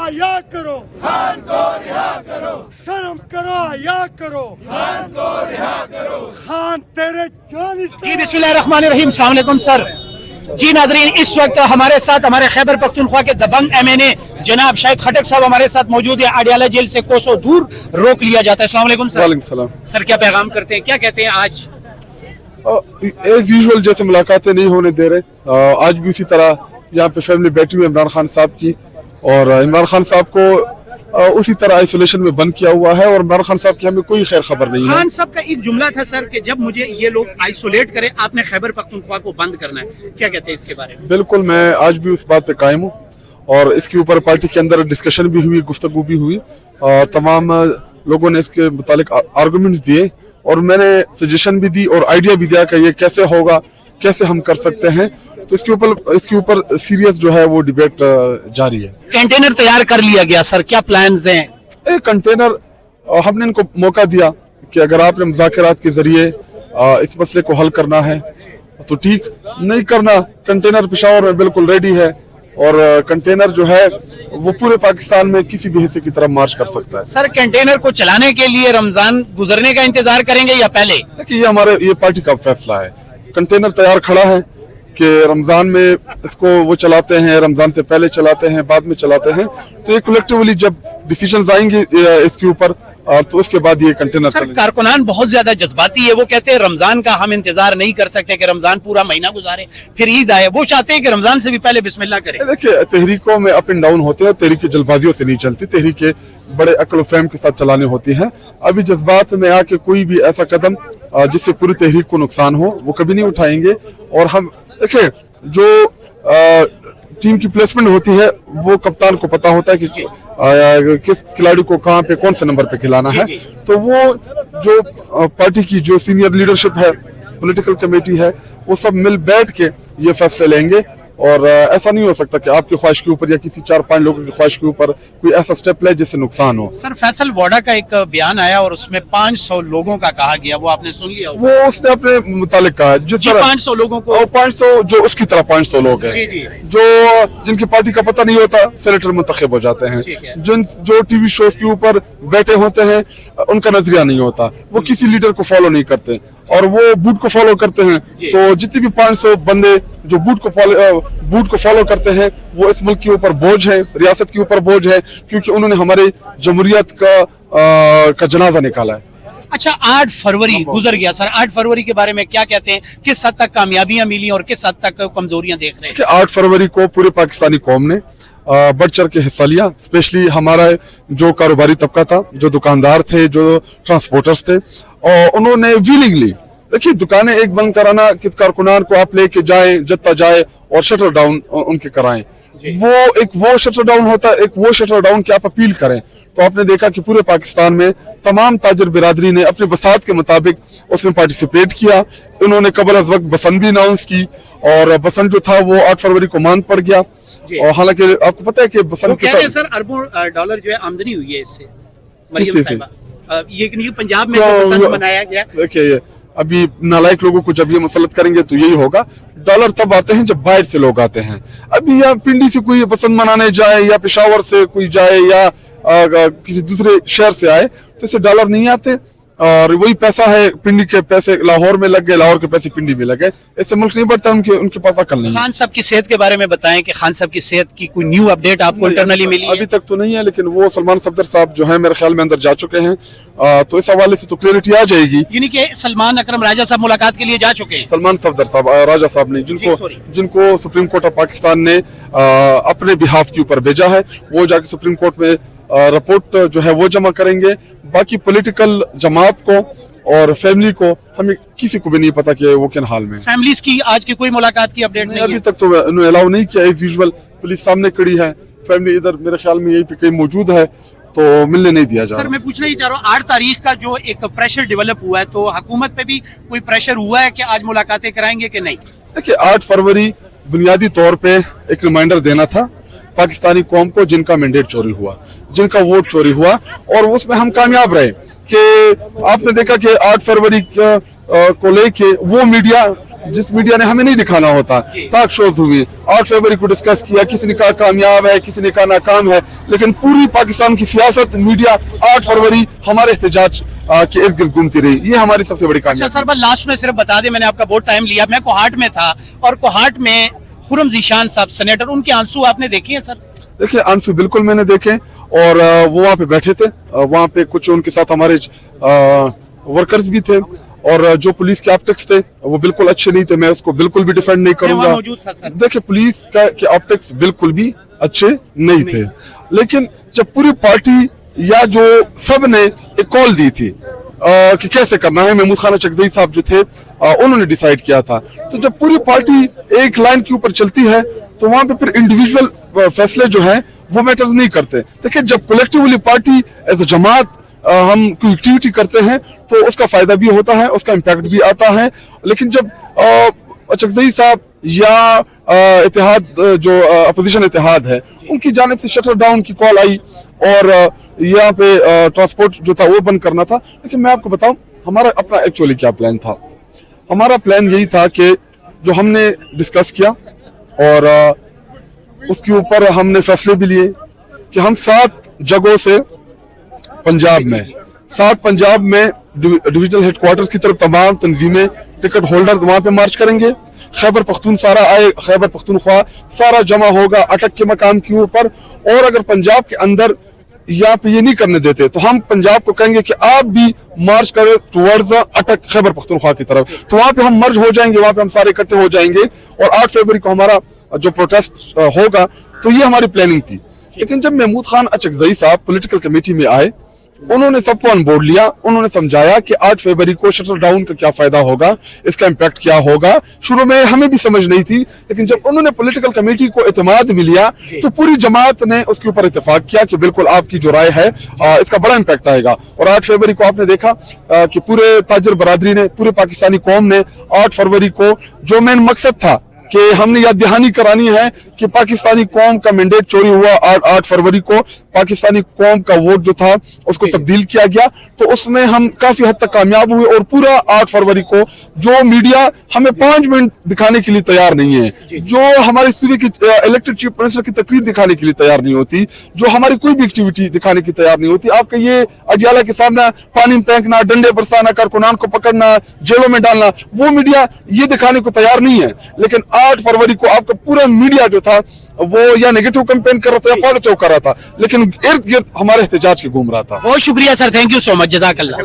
आया करो, खान को रिहा करो, शर्म करो आया करो, खान को रिहा करो, खान तेरे जान से। जी बिस्मिल्लाहिर्रहमानिर्रहीम, अस्सलाम वालेकुम सर। जी नाजरीन, इस वक्त हमारे साथ हमारे खैबर पख्तूनख्वा के दबंग एमएनए जनाब शाहिद खटक साहब हमारे साथ मौजूद है। अडियाला जेल से कोसों दूर रोक लिया जाता है। अस्सलाम वालेकुम सर। वालेकुम सलाम। सर क्या पैगाम करते हैं, क्या कहते हैं आज? एज यूजुअल जैसे मुलाकातें नहीं होने दे रहे, आज भी उसी तरह यहाँ पे फैमिली बैठी हुई है इमरान खान साहब की, और इमरान खान साहब को उसी तरह आइसोलेशन में बंद किया हुआ है, और इमरान खान साहब की हमें कोई खैर खबर नहीं है। खान साहब का एक जुमला था सर कि जब मुझे ये लोग आइसोलेट करें आपने खैबर पख्तूनख्वा को बंद करना है, क्या कहते हैं इसके बारे में? बिल्कुल, मैं आज भी उस बात पे कायम हूँ, और इसके ऊपर पार्टी के अंदर डिस्कशन भी हुई, गुफ्तगू भी हुई, तमाम लोगों ने इसके मुतालिक आर्गूमेंट्स दिए, और मैंने सजेशन भी दी और आइडिया भी दिया कि ये कैसे होगा, कैसे हम कर सकते हैं। तो इसके ऊपर सीरियस जो है वो डिबेट जारी है। कंटेनर तैयार कर लिया गया सर, क्या प्लान्स हैं? एक कंटेनर हमने इनको मौका दिया कि अगर आपने मुज़ाकरात के जरिए इस मसले को हल करना है तो ठीक, नहीं करना कंटेनर पेशावर में बिल्कुल रेडी है, और कंटेनर जो है वो पूरे पाकिस्तान में किसी भी हिस्से की तरफ मार्च कर सकता है। सर कंटेनर को चलाने के लिए रमजान गुजरने का इंतजार करेंगे या पहले? देखिए, ये पार्टी का फैसला है। कंटेनर तैयार खड़ा है कि रमजान में इसको वो चलाते हैं, रमजान से पहले चलाते हैं, बाद में चलाते हैं, तो ये कलेक्टिवली जब डिसीजंस आएंगे इसके ऊपर तो उसके बाद ये कंटेनर सर कारकुनान बहुत ज्यादा जज्बाती है, वो कहते हैं रमजान का हम इंतजार नहीं कर सकते कि रमजान पूरा महीना गुजारे फिर ईद आए, वो चाहते हैं कि रमजान से भी पहले बिस्मिल्लाह करें। देखिए, तहरीकों में अप एंड डाउन होते हैं, तहरीकें जल्दबाजियों से नहीं चलती, तहरीकें बड़े अक्ल फहम के साथ चलानी होती हैं। अभी जज्बात में आके कोई भी ऐसा कदम जिससे पूरी तहरीक को नुकसान हो वो कभी नहीं उठाएंगे। और हम देखिए, जो टीम की प्लेसमेंट होती है वो कप्तान को पता होता है कि किस खिलाड़ी को कहाँ पे कौन से नंबर पे खिलाना है, तो वो जो पार्टी की जो सीनियर लीडरशिप है, पॉलिटिकल कमेटी है, वो सब मिल बैठ के ये फैसले लेंगे। और ऐसा नहीं हो सकता कि आपकी ख्वाहिश के ऊपर या किसी 4-5 लोगों की ख्वाहिश के ऊपर कोई ऐसा स्टेप ले जिससे नुकसान हो। सर फैसल वाडा का एक बयान आया और उसमें 500 लोगों का कहा गया, वो आपने सुन लिया? वो उसने अपने मुतालिक कहा, जिस तरह 500 लोगों को, 500 जो उसकी तरह 500 लोग हैं जो जिनकी पार्टी का पता नहीं होता सेनेटर मुंतखब हो जाते हैं, जो टीवी शोज के ऊपर बैठे होते हैं उनका नजरिया नहीं होता, वो किसी लीडर को फॉलो नहीं करते और वो बूट को फॉलो करते हैं। तो जितने भी 500 बंदे जो बूट को फॉलो करते हैं वो इस मुल्क के ऊपर बोझ है, रियासत के ऊपर बोझ है, क्योंकि उन्होंने हमारे जमहूरियत का जनाजा निकाला है। अच्छा, 8 फरवरी गुजर गया सर, 8 फरवरी के बारे में क्या कहते हैं? किस हद तक कामयाबियां मिली और किस हद तक कमजोरियां देख रहे हैं? 8 फरवरी को पूरे पाकिस्तानी कौम ने बढ़ चढ़ के हिस्सा लिया, स्पेशली हमारा जो कारोबारी तबका था, जो दुकानदार थे, जो ट्रांसपोर्टर्स थे, और उन्होंने विलिंगली, देखिए दुकानें एक बंद कराना कि कारकुनान को आप लेके जाएं, जत्ता जाए और शटर डाउन उनके कराएं, वो शटर डाउन होता है, एक वो शटर डाउन की आप अपील करें। तो आपने देखा कि पूरे पाकिस्तान में तमाम ताजर बिरादरी ने अपने बसात के मुताबिक उसमें पार्टिसिपेट किया। उन्होंने कबल अज वक्त बसंत भी अनाउंस की, और बसंत जो था वो 8 फरवरी को मांद पड़ गया। और हालांकि आपको पता है कि बसंत कह रहे हैं सर अरबों डॉलर जो है आमदनी हुई है इससे, मरियम साहिबा, ये पंजाब में बसंत मनाया गया। देखिए, अभी नालायक लोगों को जब ये मसलत करेंगे तो यही होगा। डॉलर तब आते हैं जब बाहर से लोग आते हैं। अभी या पिंडी से कोई बसंत मनाने जाए, या पेशावर से कोई जाए, या किसी दूसरे शहर से आए, तो इससे डॉलर नहीं आते, और वही पैसा है पिंडी के पैसे लाहौर में लग गए, लाहौर के पैसे पिंडी में लग गए, इससे मुल्क नहीं बढ़ता, उनके पास अकल नहीं। खान साहब की सेहत के बारे में बताएं कि खान साहब की सेहत की कोई न्यू अपडेट आपको इंटरनली मिली? अभी तक तो नहीं है, लेकिन वो सलमान सफदर साहब जो है मेरे ख्याल में अंदर जा चुके हैं, तो इस हवाले से तो क्लियरिटी आ जाएगी। यानी कि सलमान अकरम राजा साहब मुलाकात के लिए जा चुके हैं? सलमान सफदर साहब, राजा साहब ने, जिनको सुप्रीम कोर्ट ऑफ पाकिस्तान ने अपने बिहाफ के ऊपर भेजा है, वो जाके सुप्रीम कोर्ट में रिपोर्ट जो है वो जमा करेंगे। बाकी पॉलिटिकल जमात को और फैमिली को हमें किसी को भी नहीं पता कि वो किन हाल में। फैमिलीज की आज की कोई मुलाकात की अपडेट नहीं? अभी तक तो उन्होंने अलाउ नहीं किया। एज यूजुअल पुलिस सामने खड़ी है, फैमिली इधर मेरे ख्याल में यहीं पे कहीं मौजूद है, तो मिलने नहीं दिया जा रहा। सर मैं पूछना ही चाह रहा हूँ, 8 तारीख का जो एक प्रेशर डेवलप हुआ है, तो हुकूमत पे भी कोई प्रेशर हुआ है कि आज मुलाकातें कराएंगे कि नहीं? देखिए, 8 फरवरी बुनियादी तौर पे एक रिमाइंडर देना था पाकिस्तानी कौम को, जिनका मैंडेट चोरी हुआ, जिनका वोट चोरी हुआ, और उसमें हम कामयाब रहे। कि आपने देखा कि 8 फरवरी को लेके वो मीडिया जिस मीडिया ने हमें नहीं दिखाना होता। टॉक शोज हुए, 8 फरवरी को डिस्कस किया, किसी ने कहा कामयाब है, किसी ने कहा नाकाम है, लेकिन पूरी पाकिस्तान की सियासत, मीडिया 8 फरवरी हमारे एहतजाज के इर्द गिर्द घूमती रही। ये हमारी सबसे बड़ी अच्छा कामयाबी। सर, बस लास्ट में सिर्फ बता दें, मैंने आपका बहुत टाइम लिया, मैं कोहाट में था और कोहाट में खुर्रम जीशान साहब सेनेटर, उनके आंसू आपने देखे हैं सर? देखिए, आंसू बिल्कुल मैंने देखे, और वो वहाँ पे बैठे थे, वहाँ पे कुछ उनके साथ हमारे वर्कर्स भी थे, और जो पुलिस के ऑप्टिक्स थे वो बिल्कुल अच्छे नहीं थे। मैं उसको बिल्कुल भी डिफेंड नहीं करूंगा। मौजूद था सर। देखिए, पुलिस के ऑप्टिक्स बिल्कुल भी अच्छे नहीं थे, लेकिन जब पूरी पार्टी या जो सब ने एक कॉल दी थी कि कैसे करना है, महमूद खान चकजई साहब जो थे उन्होंने डिसाइड किया था। तो जब पूरी पार्टी एक लाइन के ऊपर चलती है तो वहां पे फिर इंडिविजुअल फैसले जो हैं वो मैटर्स नहीं करते। देखिए, जब कलेक्टिवली पार्टी एज अ जमात हम कोई एक्टिविटी करते हैं तो उसका फायदा भी होता है, उसका इम्पैक्ट भी आता है। लेकिन जब चकजई साहब या इत्तेहाद जो अपोजिशन इत्तेहाद है उनकी जानिब से शटर डाउन की कॉल आई और यहाँ पे ट्रांसपोर्ट जो था वो बंद करना था। लेकिन मैं आपको बताऊं हमारा अपना एक्चुअली क्या प्लान था। हमारा प्लान यही था कि जो हमने डिस्कस किया और उसके ऊपर हमने फैसले भी लिए कि हम 7 जगहों से पंजाब में डिविजनल हेडक्वार्टर्स की तरफ तमाम तंजीमें, टिकट होल्डर्स वहां पे मार्च करेंगे। खैबर पख्तूनख्वा आए, खैबर पख्तूनख्वा सारा जमा होगा अटक के मकाम के ऊपर, और अगर पंजाब के अंदर यहाँ पे ये नहीं करने देते तो हम पंजाब को कहेंगे कि आप भी मार्च करें टुवर्ड्स अटक खैबर पख्तूनख्वा की तरफ। तो वहां पे हम मर्ज हो जाएंगे, वहां पे हम सारे इकट्ठे हो जाएंगे, और 8 फरवरी को हमारा जो प्रोटेस्ट होगा। तो ये हमारी प्लानिंग थी। लेकिन जब महमूद खान चकजई साहब पॉलिटिकल कमेटी में आए, उन्होंने सबको ऑन बोर्ड लिया, उन्होंने समझाया कि 8 फरवरी को शटर डाउन का क्या फायदा होगा, इसका इम्पैक्ट क्या होगा। शुरू में हमें भी समझ नहीं थी, लेकिन जब उन्होंने पॉलिटिकल कमेटी को इत्तेमाद में लिया तो पूरी जमात ने उसके ऊपर इत्तेफाक किया कि बिल्कुल आपकी जो राय है इसका बड़ा इम्पैक्ट आएगा। और 8 फरवरी को आपने देखा कि पूरे ताजर बरादरी ने, पूरे पाकिस्तानी कौम ने 8 फरवरी को जो मेन मकसद था कि हमने याद दहानी करानी है कि पाकिस्तानी कौम का मैंडेट चोरी हुआ, 8 फरवरी को पाकिस्तानी कौम का वोट जो था उसको तब्दील किया गया। तो उसमें हम काफी हद तक कामयाब हुए, और पूरा 8 फरवरी को जो मीडिया हमें 5 मिनट दिखाने के लिए तैयार नहीं है, जो हमारे सूबे की इलेक्टेड चीफ मिनिस्टर की तकरीर दिखाने के लिए तैयार नहीं होती, जो हमारी कोई भी एक्टिविटी दिखाने की तैयार नहीं होती, आपका ये अडियाला के सामने पानी फेंकना, डंडे बरसाना, कारकुनान को पकड़ना, जेलों में डालना, वो मीडिया ये दिखाने को तैयार नहीं है। लेकिन 8 फरवरी को आपका पूरा मीडिया जो था वो या नेगेटिव कैंपेन कर रहा था या पॉजिटिव कर रहा था, लेकिन इर्द गिर्द हमारे एहतजाज के घूम रहा था। बहुत शुक्रिया sir, thank you so much, जज़ाकल्लाह।